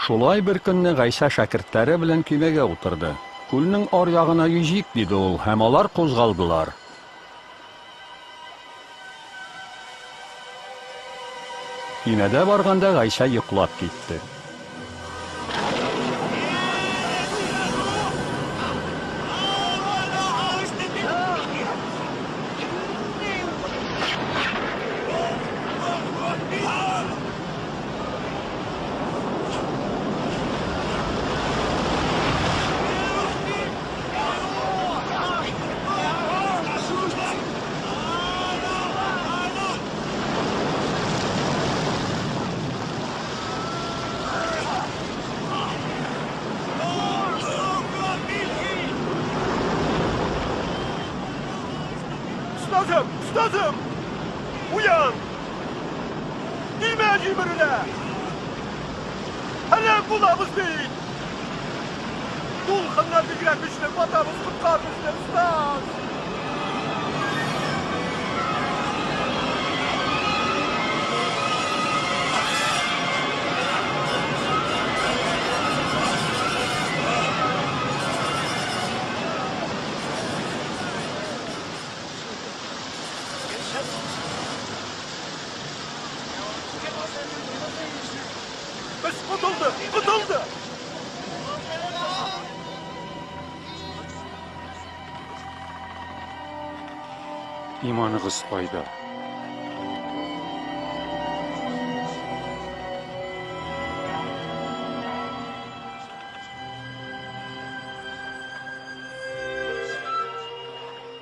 Шулай бер көнне Гайса шәкертләре белән көймәгә утырды. Күлнең аръягына йөзик диде ул, һәм алар кузгалдылар. Көймәдә барганда Гайса йоклап китте. Üstadım! Uyan! İlme cimrine! Hele kulağımız değil! Dulkanlar direnmişler, vatanımız kurtarmışlar ustad! Kurtuldu! İmanıгыз кайда?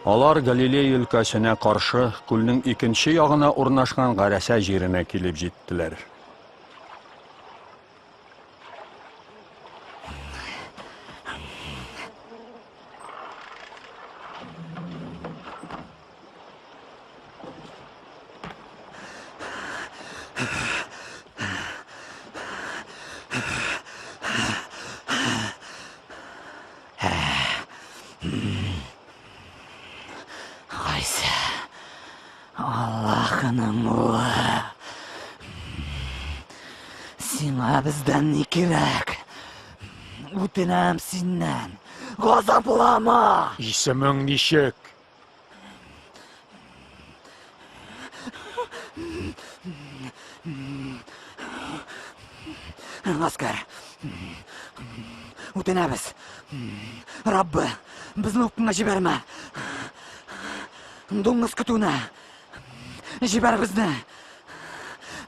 Алар Галилей өлкәсенә каршы күлнең икенче ягына урнашкан Гарәсә җиренә килеп җиттеләр. Гайса, Аллаһның улы, сиңа бездән ни кирәк? Үтенәм синнән, газаплама! Исемең ничек? Аскар, үтенәбез. Раббы, безне укуңа җибәрмә. Дуңгыз көтүенә җибәр безне.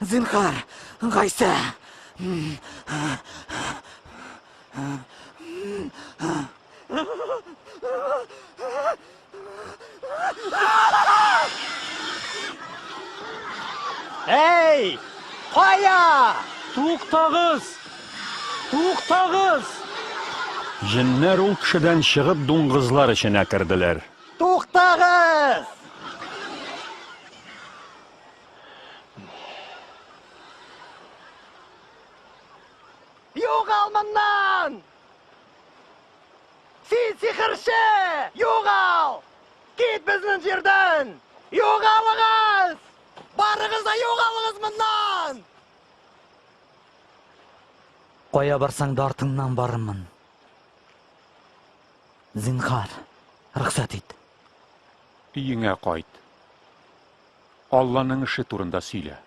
Зинһар, Гайса. Ey! Kaya! Туктагыз! Туктагыз! Җеннәр ул кешедән чыгып дуңгызлар эченә керделәр. Туктагыз! Югал моннан! Син сихерче! Югал! Кит безнең җирдән! Югалыгыз! Барыгыз да югалыгыз моннан! Кая барсаң да артыңнан барырмын. Зинһар, рөхсәт ит. Өеңә кайт. Алланың эше турында сөйлә.